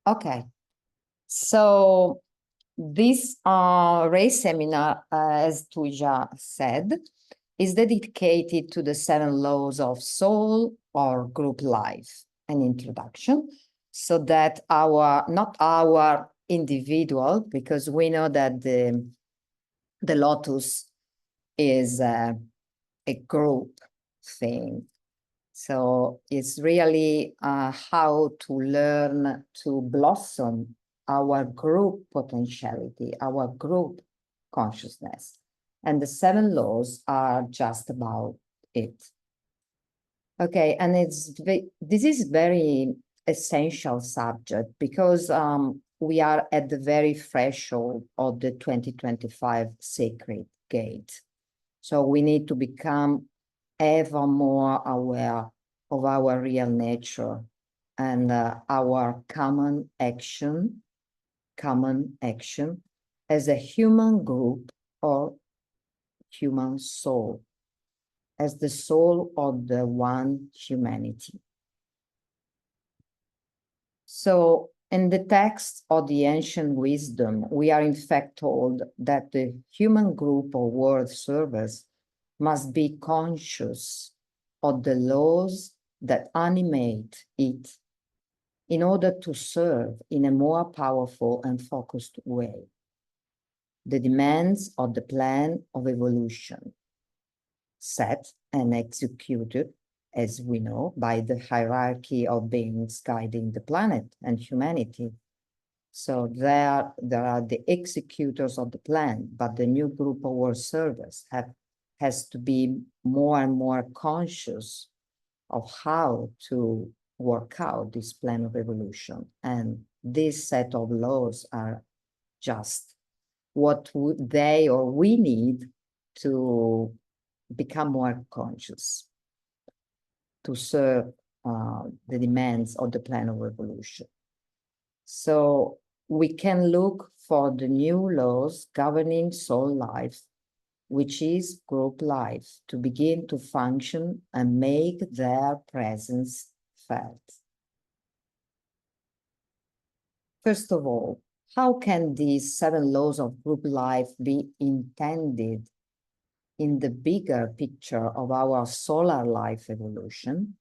Okay, so this race seminar, as Tuija said, is dedicated to the 7 laws of soul or group life, an introduction, so that not our individual, because we know that the lotus is a group thing. So it's really how to learn to blossom our group potentiality, our group consciousness. And the 7 laws are just about it. Okay, and this is very essential subject because we are at the very threshold of the 2025 sacred gate. So we need to become ever more aware of our real nature and our common action as a human group or human soul, as the soul of the one humanity. So in the text of the ancient wisdom, we are in fact told that the human group or world servers must be conscious of the laws that animate it in order to serve in a more powerful and focused way the demands of the plan of evolution, set and executed, as we know, by the hierarchy of beings guiding the planet and humanity. So there are the executors of the plan, but the new group of world servers has to be more and more conscious of how to work out this plan of evolution. And this set of laws are just what they or we need to become more conscious, to serve the demands of the plan of evolution. So we can look for the new laws governing soul life, which is group life, to begin to function and make their presence felt. First of all, how can these 7 laws of group life be intended in the bigger picture of our solar life evolution?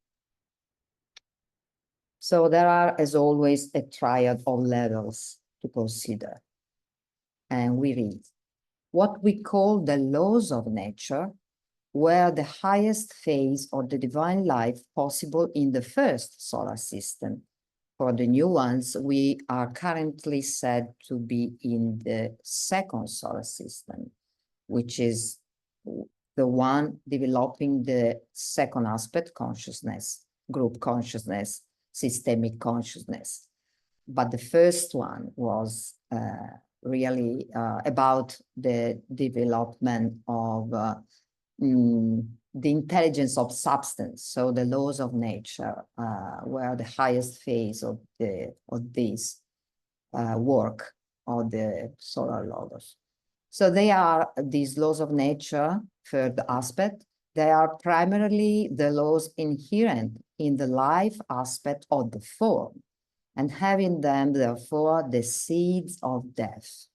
So there are, as always, a triad of levels to consider. And we read, what we call the laws of nature were the highest phase of the divine life possible in the first solar system. For the new ones, we are currently said to be in the second solar system, which is the one developing the second aspect, consciousness, group consciousness, systemic consciousness. But the first one was really about the development of the intelligence of substance. So the laws of nature were the highest phase of this work of the solar logos. So they are these laws of nature, third aspect. They are primarily the laws inherent in the life aspect of the form, and having them, therefore, the seeds of death.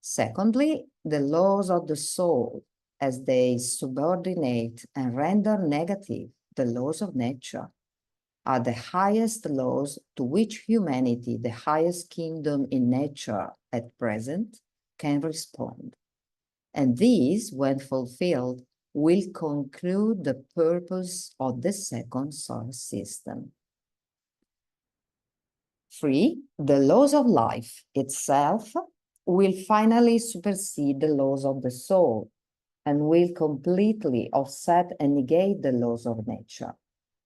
Secondly, the laws of the soul, as they subordinate and render negative the laws of nature, are the highest laws to which humanity, the highest kingdom in nature at present, can respond. And these, when fulfilled, will conclude the purpose of the second solar system. 3, the laws of life itself will finally supersede the laws of the soul and will completely offset and negate the laws of nature.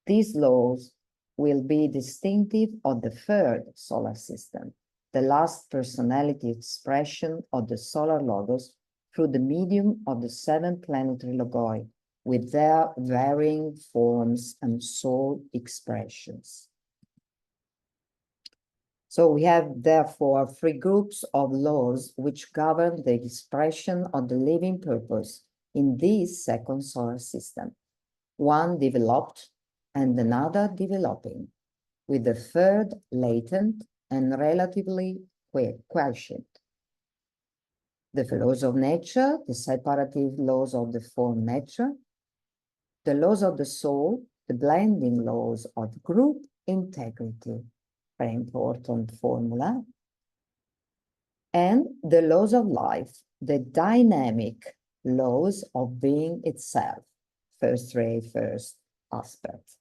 These laws will be distinctive of the third solar system, the last personality expression of the solar logos through the medium of the 7 planetary logoi, with their varying forms and soul expressions. So we have, therefore, 3 groups of laws which govern the expression of the living purpose in this second solar system, one developed and another developing, with the third latent and relatively quiescent. The laws of nature, the separative laws of the form nature, the laws of the soul, the blending laws of group integrity, very important formula, and the laws of life, the dynamic laws of being itself, first ray, first aspect.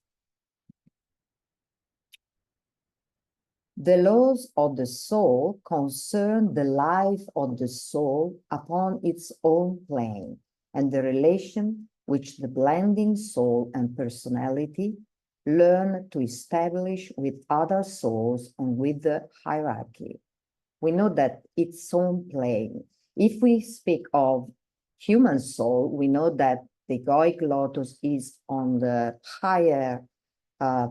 The laws of the soul concern the life of the soul upon its own plane and the relation which the blending soul and personality learn to establish with other souls and with the hierarchy. We know that its own plane. If we speak of human soul, we know that the egoic lotus is on the higher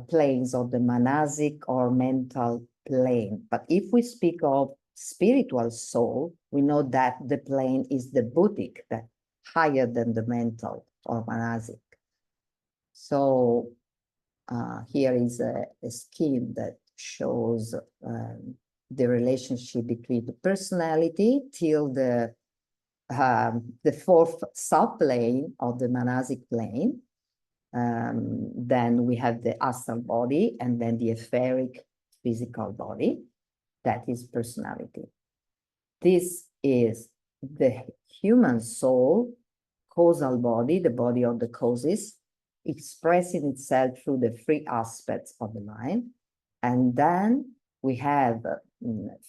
planes of the manasic or mental plane. But if we speak of spiritual soul, we know that the plane is the buddhic, that higher than the mental or manasic. So here is a scheme that shows the relationship between the personality till the fourth subplane of the manasic plane. Then we have the astral body and then the etheric physical body. That is personality. This is the human soul, causal body, the body of the causes, expressing itself through the three aspects of the mind. And then we have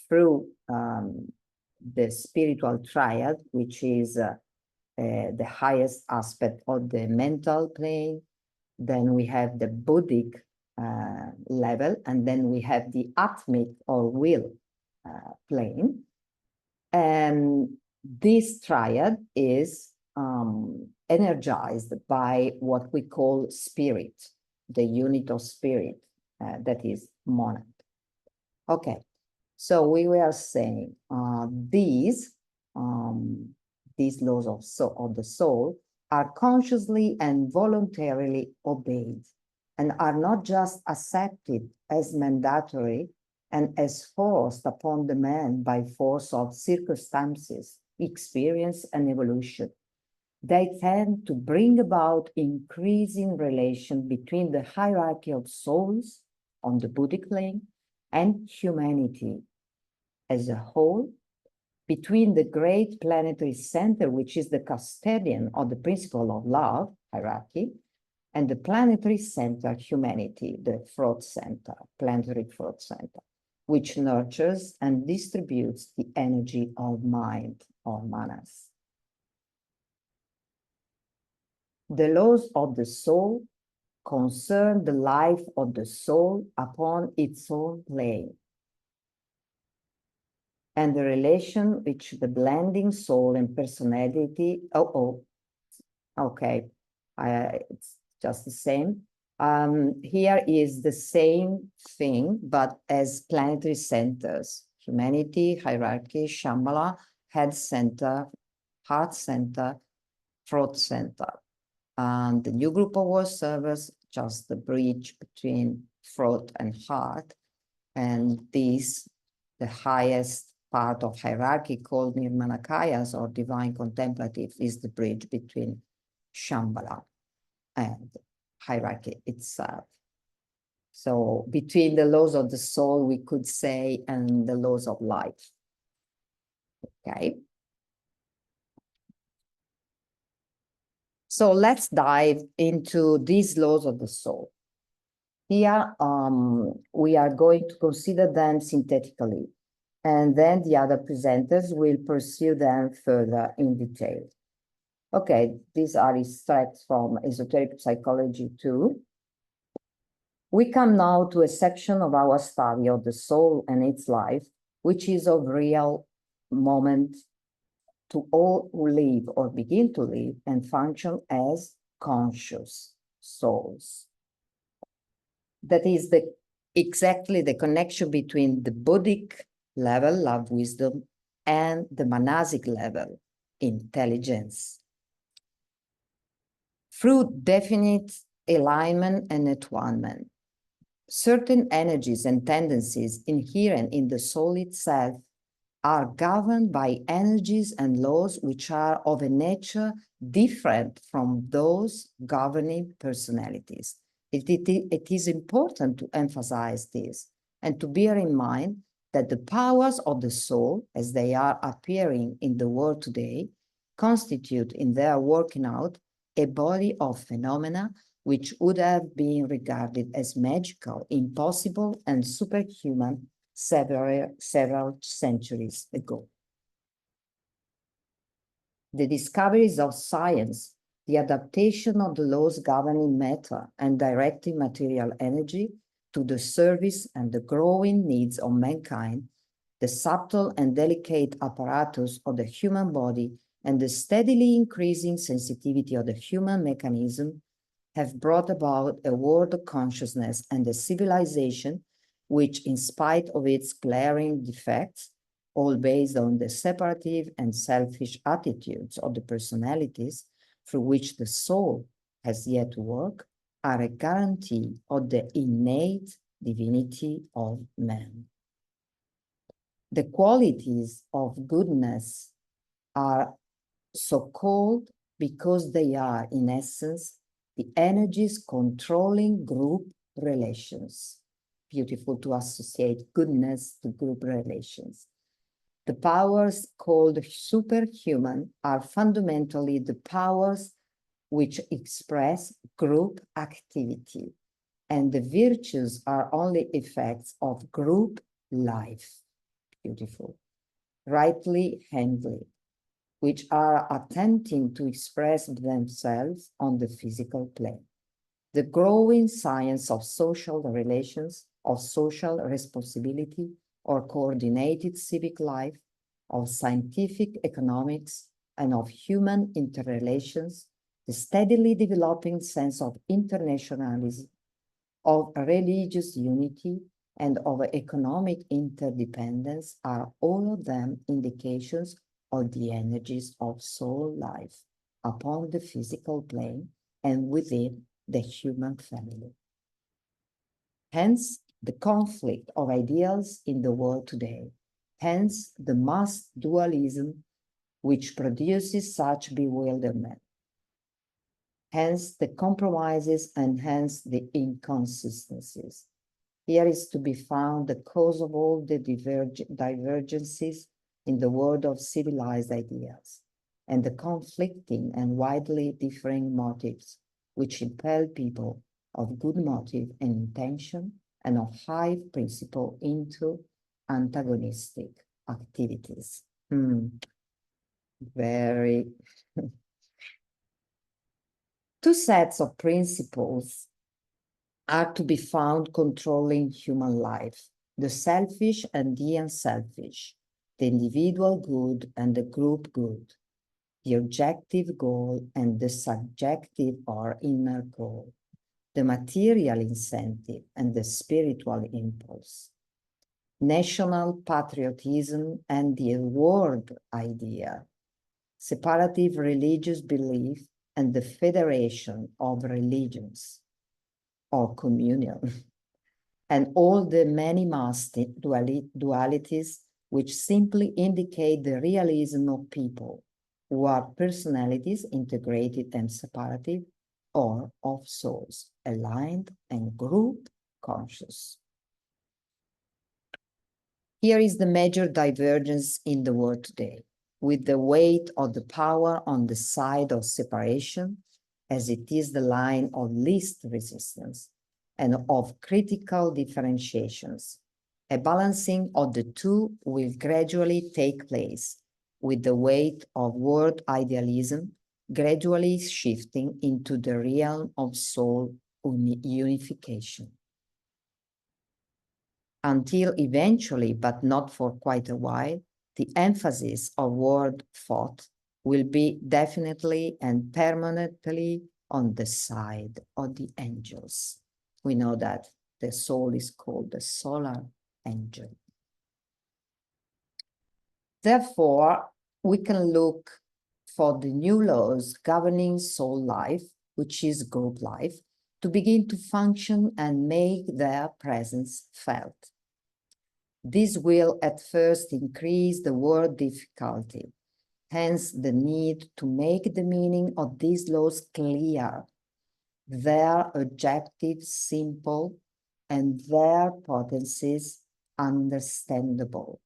through the spiritual triad, which is the highest aspect of the mental plane. Then we have the buddhic level, and then we have the atmic or will plane. And this triad is energized by what we call spirit, the unit of spirit, that is monad. Okay, so we were saying these laws of the soul are consciously and voluntarily obeyed and are not just accepted as mandatory and as forced upon the man by force of circumstances, experience, and evolution. They tend to bring about increasing relation between the hierarchy of souls on the Buddhic plane and humanity as a whole, between the great planetary center, which is the custodian of the principle of love, hierarchy, and the planetary center, humanity, the throat center, planetary throat center, which nurtures and distributes the energy of mind, or manas. The laws of the soul concern the life of the soul upon its own plane, and the relation which the blending soul and personality, it's just the same. Here is the same thing, but as planetary centers: humanity, hierarchy, Shambhala, head center, heart center, throat center. And the new group of world servers, just the bridge between throat and heart. And this, the highest part of hierarchy called Nirmanakayas or divine contemplative, is the bridge between Shambhala and hierarchy itself. So between the laws of the soul, we could say, and the laws of life. Okay. So let's dive into these laws of the soul. Here, we are going to consider them synthetically, and then the other presenters will pursue them further in detail. Okay, these are extracts from Esoteric Psychology 2. We come now to a section of our study of the soul and its life, which is of real moment to all who live or begin to live and function as conscious souls. That is exactly the connection between the Buddhic level, love, wisdom, and the manasic level, intelligence. Through definite alignment and attunement, certain energies and tendencies inherent in the soul itself are governed by energies and laws which are of a nature different from those governing personalities. It is important to emphasize this and to bear in mind that the powers of the soul, as they are appearing in the world today, constitute in their working out a body of phenomena which would have been regarded as magical, impossible, and superhuman several centuries ago. The discoveries of science, the adaptation of the laws governing matter and directing material energy to the service and the growing needs of mankind, the subtle and delicate apparatus of the human body, and the steadily increasing sensitivity of the human mechanism have brought about a world of consciousness and a civilization which, in spite of its glaring defects, all based on the separative and selfish attitudes of the personalities through which the soul has yet to work, are a guarantee of the innate divinity of man. The qualities of goodness are so called because they are, in essence, the energies controlling group relations. Beautiful to associate goodness to group relations. The powers called superhuman are fundamentally the powers which express group activity, and the virtues are only effects of group life. Beautiful. Rightly handled, which are attempting to express themselves on the physical plane. The growing science of social relations, of social responsibility, or coordinated civic life, of scientific economics, and of human interrelations, the steadily developing sense of internationalism, of religious unity, and of economic interdependence are all of them indications of the energies of soul life upon the physical plane and within the human family. Hence, the conflict of ideals in the world today. Hence, the mass dualism which produces such bewilderment. Hence, the compromises and hence the inconsistencies. Here is to be found the cause of all the divergences in the world of civilized ideas, and the conflicting and widely differing motives which impel people of good motive and intention and of high principle into antagonistic activities. Very. Two sets of principles are to be found controlling human life, the selfish and the unselfish, the individual good and the group good, the objective goal and the subjective or inner goal, the material incentive and the spiritual impulse, national patriotism and the world idea, separative religious belief and the federation of religions, or communion, and all the many-masted dualities which simply indicate the realism of people who are personalities integrated and separative, or of souls aligned and group conscious. Here is the major divergence in the world today, with the weight of the power on the side of separation, as it is the line of least resistance, and of critical differentiations. A balancing of the two will gradually take place, with the weight of world idealism gradually shifting into the realm of soul unification, until eventually, but not for quite a while, the emphasis of world thought will be definitely and permanently on the side of the angels. We know that the soul is called the solar angel. Therefore, we can look for the new laws governing soul life, which is group life, to begin to function and make their presence felt. This will at first increase the word difficulty, hence the need to make the meaning of these laws clear, their objectives simple, and their potencies understandable.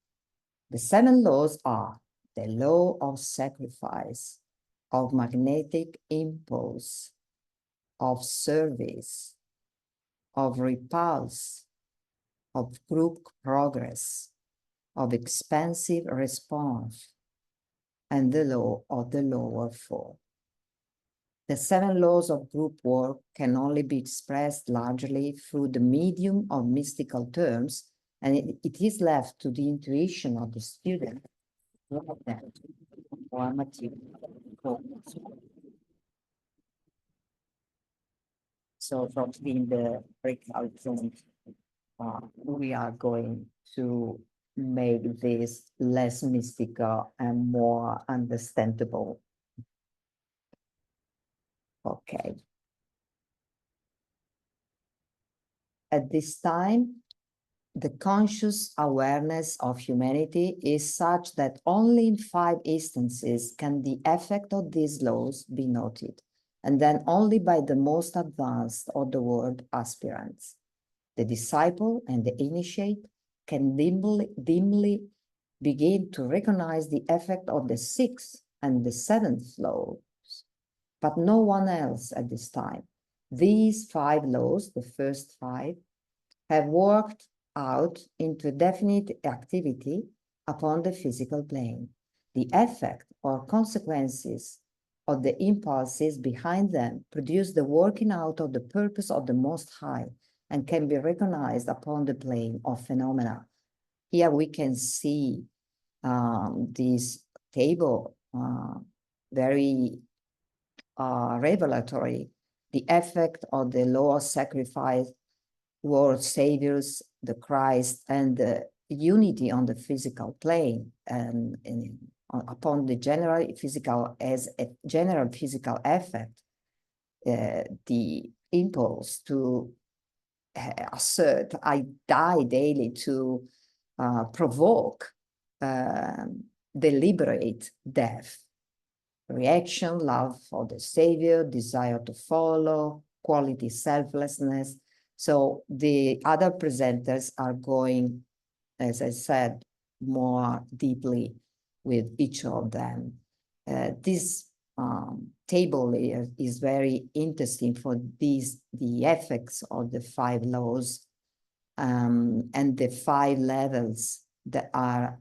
The 7 laws are the law of sacrifice, of magnetic impulse, of service, of repulse, of group progress, of expansive response, and the law of the lower 4. The 7 laws of group work can only be expressed largely through the medium of mystical terms, and it is left to the intuition of the student rather than more material. So from in the breakout room, we are going to make this less mystical and more understandable. Okay. At this time, the conscious awareness of humanity is such that only in 5 instances can the effect of these laws be noted, and then only by the most advanced of the world aspirants. The disciple and the initiate can dimly begin to recognize the effect of the 6th and the 7th laws, but no one else at this time. These 5 laws, the first 5, have worked out into definite activity upon the physical plane. The effect or consequences of the impulses behind them produce the working out of the purpose of the Most High and can be recognized upon the plane of phenomena. Here we can see this table, very revelatory, the effect of the law of sacrifice, world saviors, the Christ, and the unity on the physical plane, and upon the general physical, as a general physical effect, the impulse to assert, I die daily, to provoke deliberate death. Reaction, love for the Savior, desire to follow, quality selflessness. So the other presenters are going, as I said, more deeply with each of them. This table is very interesting for the effects of the 5 laws and the 5 levels that are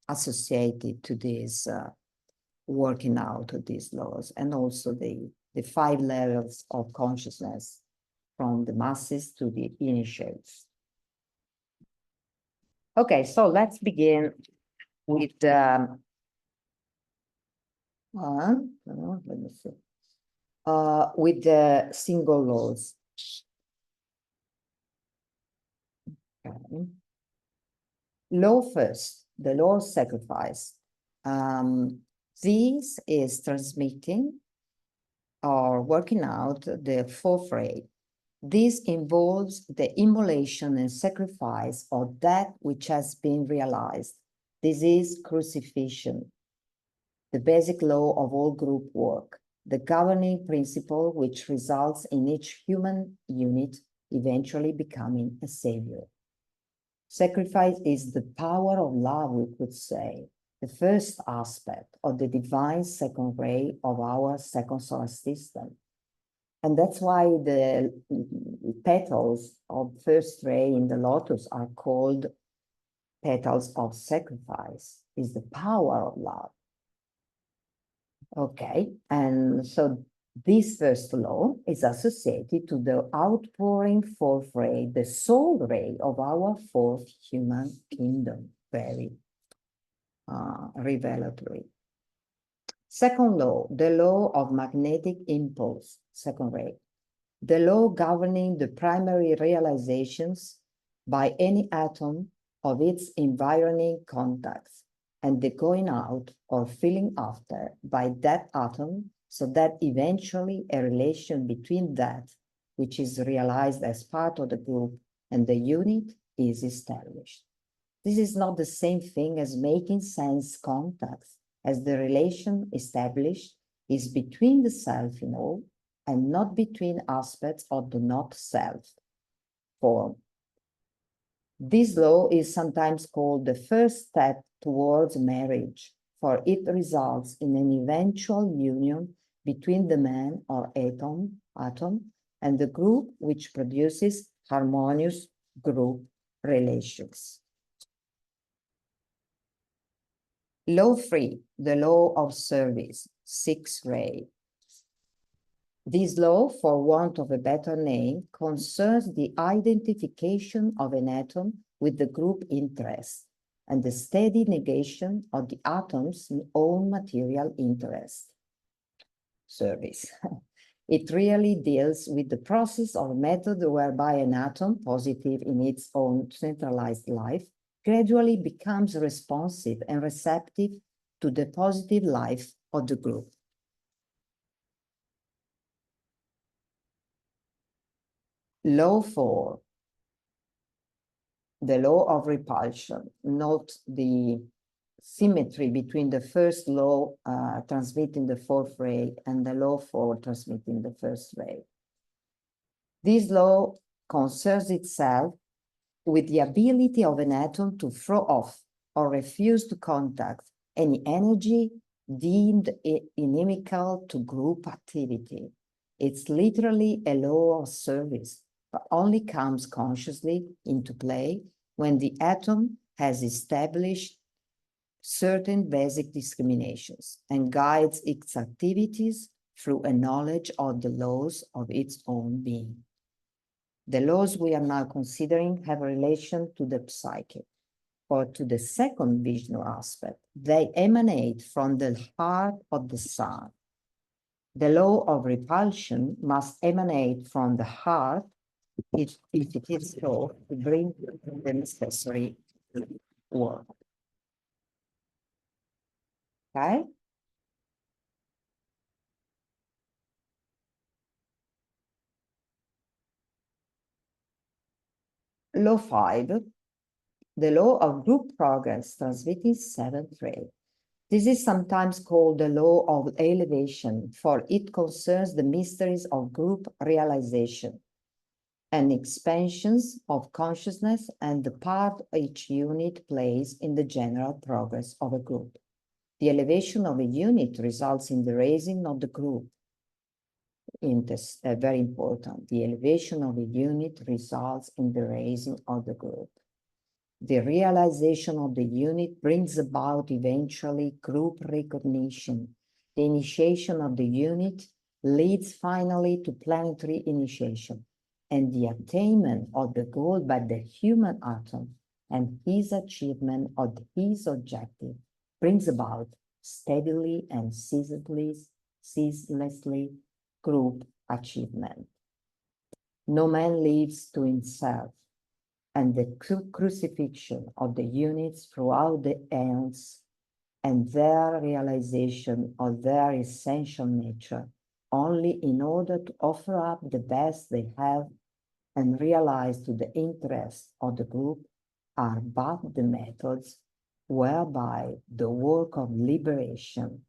associated to this working out of these laws, and also the 5 levels of consciousness from the masses to the initiates. Okay, so let's begin with let me see, with the single laws. Okay. Law first, the law of sacrifice. This is transmitting or working out the 4th ray. This involves the immolation and sacrifice of that which has been realized. This is crucifixion, the basic law of all group work, the governing principle which results in each human unit eventually becoming a savior. Sacrifice is the power of love, we could say, the first aspect of the divine 2nd ray of our 2nd solar system. And that's why the petals of 1st ray in the lotus are called petals of sacrifice, is the power of love. Okay, and so this 1st law is associated to the outpouring 4th ray, the soul ray of our 4th human kingdom, very revelatory. 2nd law, the law of magnetic impulse, 2nd ray. The law governing the primary realizations by any atom of its environing contacts, and the going out or filling after by that atom, so that eventually a relation between that which is realized as part of the group, and the unit is established. This is not the same thing as making sense contacts, as the relation established is between the self in all and not between aspects of the not self form. This law is sometimes called the first step towards marriage, for it results in an eventual union between the man or atom and the group, which produces harmonious group relations. Law 3, the law of service, 6 ray. This law, for want of a better name, concerns the identification of an atom with the group interest and the steady negation of the atom's own material interest. Service. It really deals with the process or method whereby an atom, positive in its own centralized life, gradually becomes responsive and receptive to the positive life of the group. Law 4, the law of repulsion. Note the symmetry between the first law transmitting the fourth ray and the law 4 transmitting the first ray. This law concerns itself with the ability of an atom to throw off or refuse to contact any energy deemed inimical to group activity. It's literally a law of service, but only comes consciously into play when the atom has established certain basic discriminations and guides its activities through a knowledge of the laws of its own being. The laws we are now considering have a relation to the psyche, or to the second visual aspect. They emanate from the heart of the sun. The law of repulsion must emanate from the heart if it is so to bring the necessary work. Okay? Law 5, the law of group progress transmitting 7th ray. This is sometimes called the law of elevation, for it concerns the mysteries of group realization and expansions of consciousness and the part each unit plays in the general progress of a group. The elevation of a unit results in the raising of the group. Very important. The elevation of a unit results in the raising of the group. The realization of the unit brings about eventually group recognition. The initiation of the unit leads finally to planetary initiation, and the attainment of the goal by the human atom and his achievement of his objective brings about steadily and ceaselessly group achievement. No man lives to himself, and the crucifixion of the units throughout the aeons and their realization of their essential nature only in order to offer up the best they have and realize to the interest of the group are but the methods whereby the work of liberation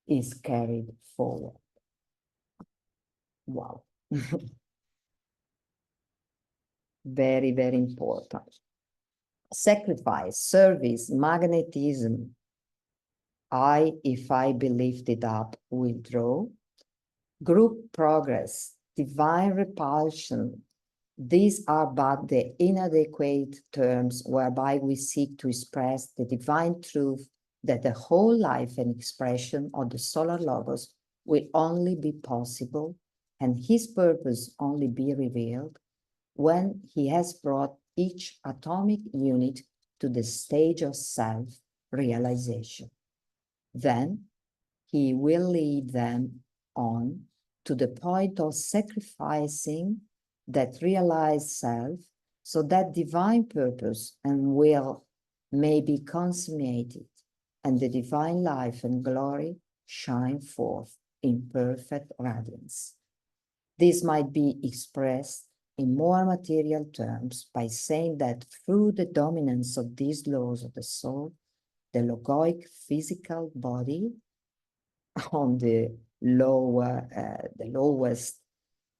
is carried forward. Wow. Very, very important. Sacrifice, service, magnetism. If I be lifted up, withdraw. Group progress, divine repulsion. These are but the inadequate terms whereby we seek to express the divine truth that the whole life and expression of the solar logos will only be possible and his purpose only be revealed when he has brought each atomic unit to the stage of self-realization. Then he will lead them on to the point of sacrificing that realized self so that divine purpose and will may be consummated and the divine life and glory shine forth in perfect radiance. This might be expressed in more material terms by saying that through the dominance of these laws of the soul, the logoic physical body on the lowest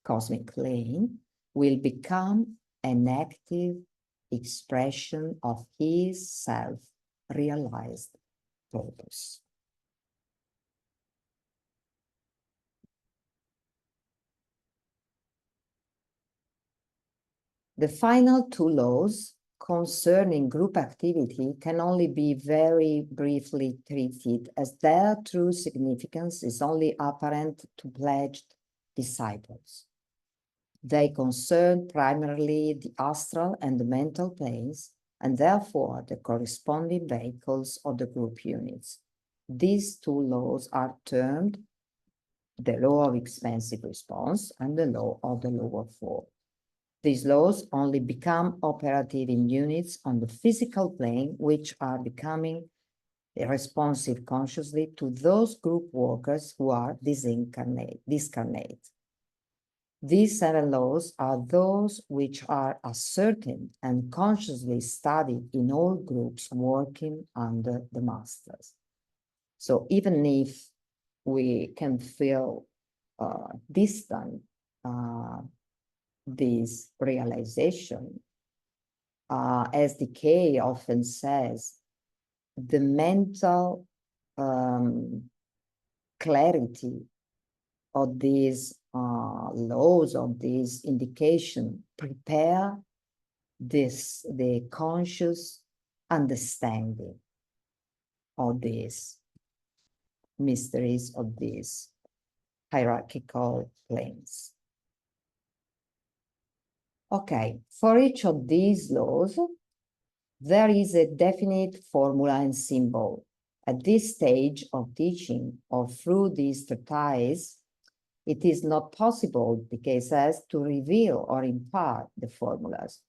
cosmic plane will become an active expression of his self-realized purpose. The final two laws concerning group activity can only be very briefly treated, as their true significance is only apparent to pledged disciples. They concern primarily the astral and the mental planes, and therefore the corresponding vehicles of the group units. These two laws are termed the law of expansive response and the law of the lower four. These laws only become operative in units on the physical plane, which are becoming responsive consciously to those group workers who are discarnate. These 7 laws are those which are ascertained and consciously studied in all groups working under the masters. So even if we can feel distant, this realization, as Decay often says, the mental clarity of these laws, of this indication, prepare the conscious understanding of these mysteries of these hierarchical planes. Okay, for each of these laws, there is a definite formula and symbol. At this stage of teaching or through this treatise, it is not possible, because as to reveal or impart the formulas.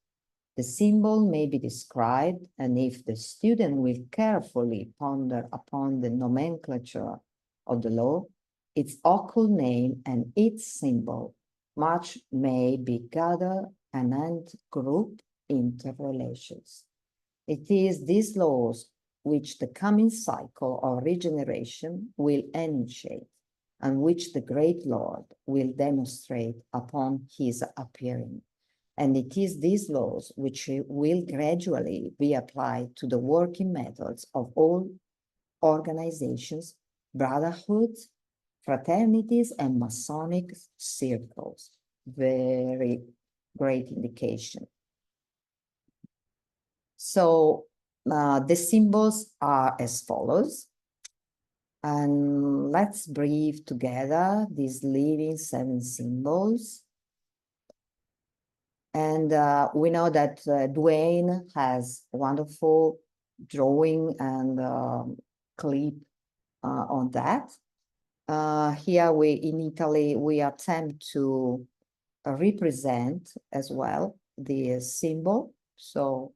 The symbol may be described, and if the student will carefully ponder upon the nomenclature of the law, its occult name and its symbol, much may be gathered and group interrelations. It is these laws which the coming cycle of regeneration will initiate, and which the great Lord will demonstrate upon his appearing. And it is these laws which will gradually be applied to the working methods of all organizations, brotherhoods, fraternities, and Masonic circles. Very great indication. So the symbols are as follows. And let's breathe together these living 7 symbols. And we know that Dwayne has wonderful drawing and clip on that. Here in Italy, we attempt to represent as well the symbol. So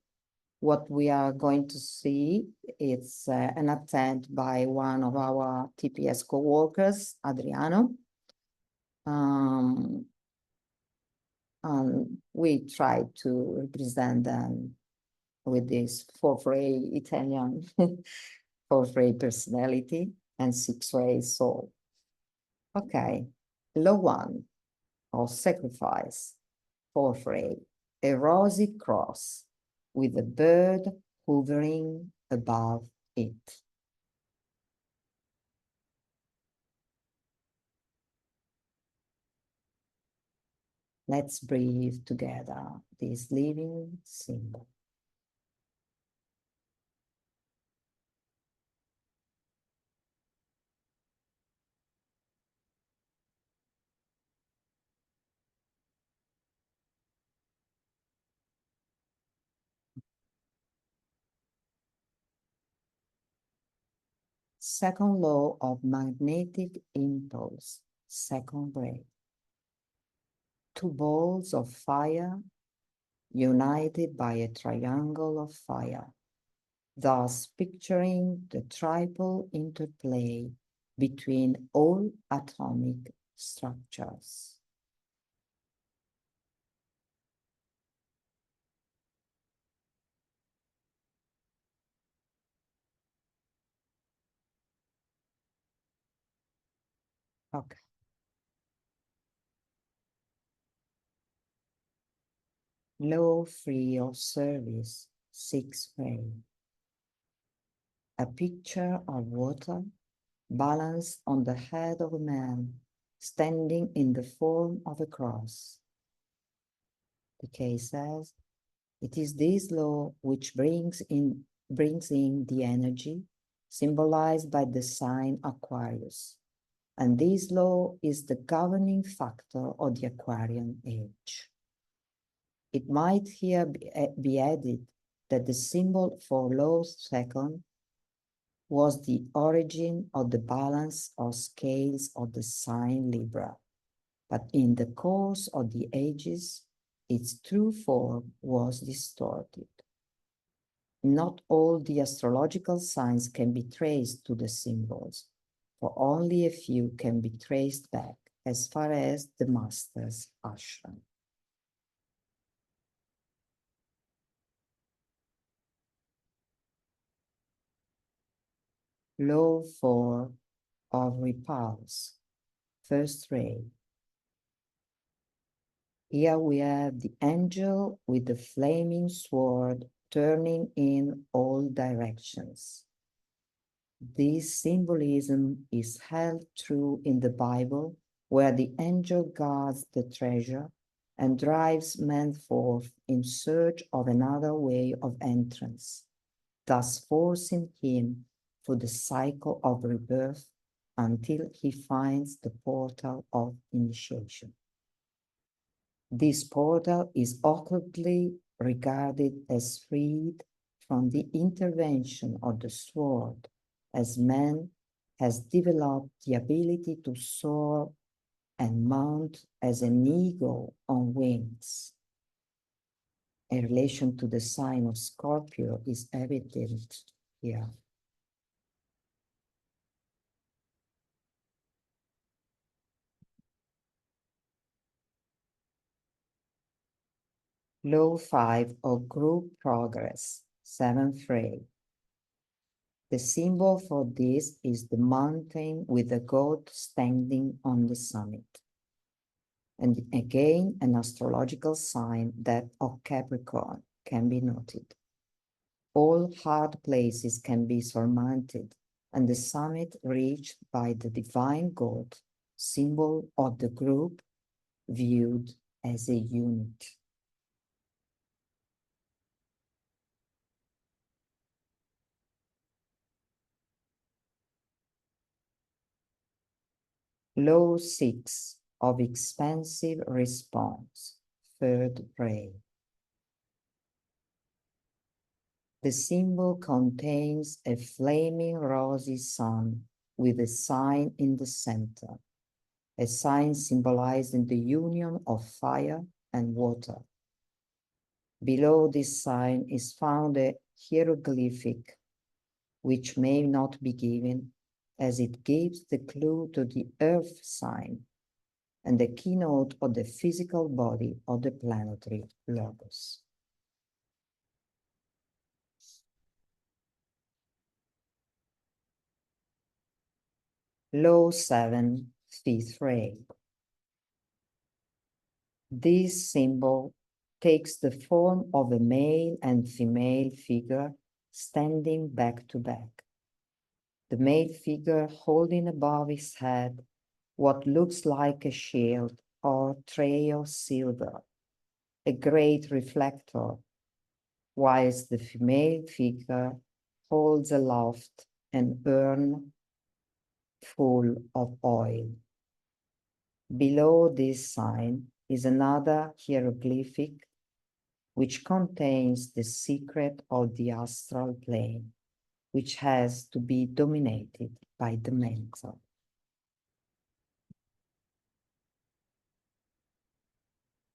what we are going to see is an attempt by one of our TPS co-workers, Adriano. We try to represent them with this 4-ray Italian 4-ray personality and 6-ray soul. Okay, law 1 of sacrifice, 4-ray, a rosy cross with a bird hovering above it. Let's breathe together this living symbol. Second law of magnetic impulse, 2nd ray. 2 balls of fire united by a triangle of fire, thus picturing the triple interplay between all atomic structures. Okay. Law free of service, sixth ray. A picture of water balanced on the head of a man standing in the form of a cross. The case says, it is this law which brings in the energy symbolized by the sign Aquarius. And this law is the governing factor of the Aquarian age. It might here be added that the symbol for law second was the origin of the balance of scales of the sign Libra, but in the course of the ages, its true form was distorted. Not all the astrological signs can be traced to the symbols, for only a few can be traced back as far as the master's ashram. Law 4 of repulse, first ray. Here we have the angel with the flaming sword turning in all directions. This symbolism is held true in the Bible, where the angel guards the treasure and drives man forth in search of another way of entrance, thus forcing him through the cycle of rebirth until he finds the portal of initiation. This portal is occultly regarded as freed from the intervention of the sword, as man has developed the ability to soar and mount as an eagle on wings. A relation to the sign of Scorpio is evident here. Law 5 of group progress, seventh ray. The symbol for this is the mountain with the goat standing on the summit. And again, an astrological sign that of Capricorn can be noted. All hard places can be surmounted, and the summit reached by the divine goat, symbol of the group, viewed as a unit. Law 6 of expansive response, third ray. The symbol contains a flaming rosy sun with a sign in the center, a sign symbolizing the union of fire and water. Below this sign is found a hieroglyphic, which may not be given, as it gives the clue to the earth sign and the keynote of the physical body of the planetary logos. Law 7, fifth ray. This symbol takes the form of a male and female figure standing back to back. The male figure holding above his head what looks like a shield or tray of silver, a great reflector, whilst the female figure holds aloft an urn full of oil. Below this sign is another hieroglyphic which contains the secret of the astral plane, which has to be dominated by the mental.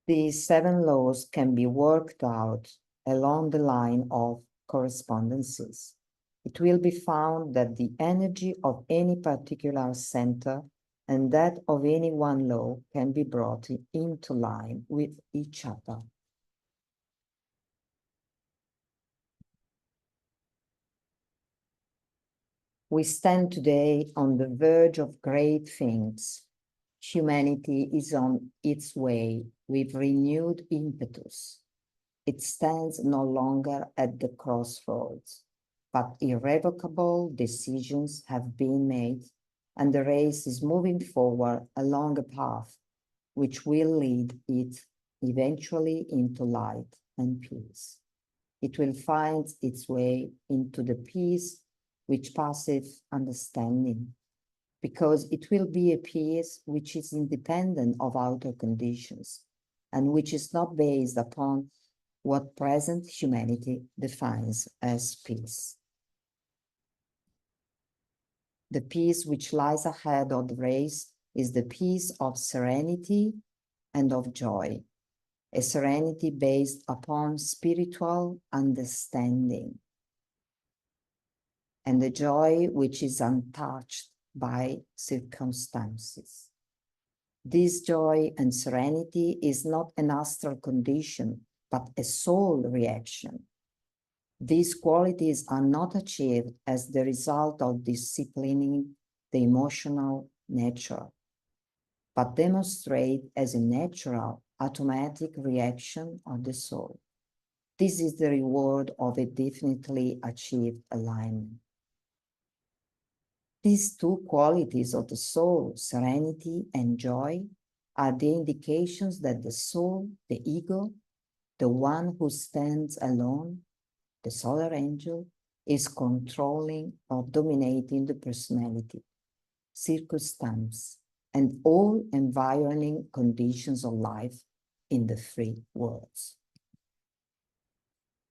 These 7 laws can be worked out along the line of correspondences. It will be found that the energy of any particular center and that of any one law can be brought into line with each other. We stand today on the verge of great things. Humanity is on its way with renewed impetus. It stands no longer at the crossroads, but irrevocable decisions have been made, and the race is moving forward along a path which will lead it eventually into light and peace. It will find its way into the peace which passeth understanding, because it will be a peace which is independent of outer conditions and which is not based upon what present humanity defines as peace. The peace which lies ahead of the race is the peace of serenity and of joy, a serenity based upon spiritual understanding, and a joy which is untouched by circumstances. This joy and serenity is not an astral condition, but a soul reaction. These qualities are not achieved as the result of disciplining the emotional nature, but demonstrate as a natural, automatic reaction of the soul. This is the reward of a definitely achieved alignment. These two qualities of the soul, serenity and joy, are the indications that the soul, the ego, the one who stands alone, the solar angel, is controlling or dominating the personality, circumstance, and all environing conditions of life in the three worlds.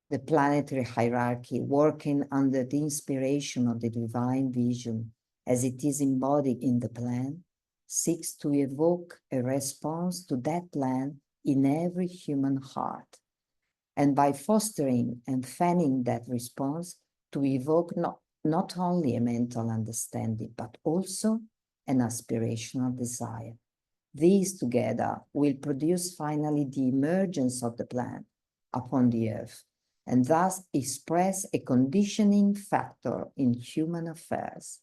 The planetary hierarchy, working under the inspiration of the divine vision as it is embodied in the plan, seeks to evoke a response to that plan in every human heart, and by fostering and fanning that response, to evoke not only a mental understanding, but also an aspirational desire. These together will produce finally the emergence of the plan upon the earth, and thus express a conditioning factor in human affairs.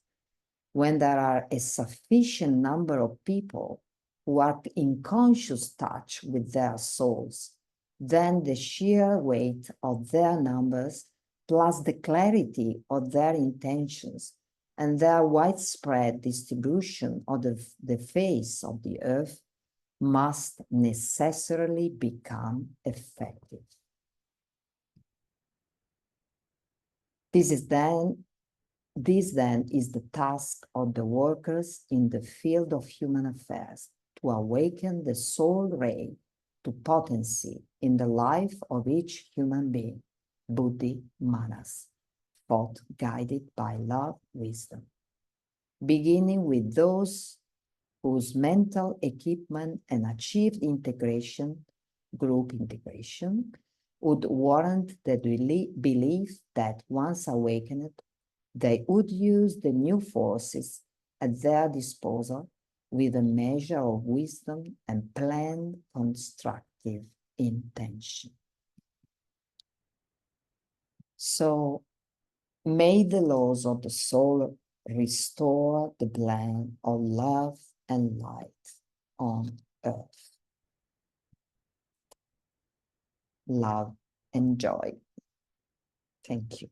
When there are a sufficient number of people who are in conscious touch with their souls, then the sheer weight of their numbers, plus the clarity of their intentions and their widespread distribution on the face of the earth, must necessarily become effective. This then is the task of the workers in the field of human affairs, to awaken the soul ray to potency in the life of each human being, buddhi, manas, thought guided by love, wisdom, beginning with those whose mental equipment and achieved integration, group integration, would warrant the belief that once awakened, they would use the new forces at their disposal with a measure of wisdom and planned constructive intention. So may the laws of the soul restore the blend of love and light on earth. Love and joy. Thank you.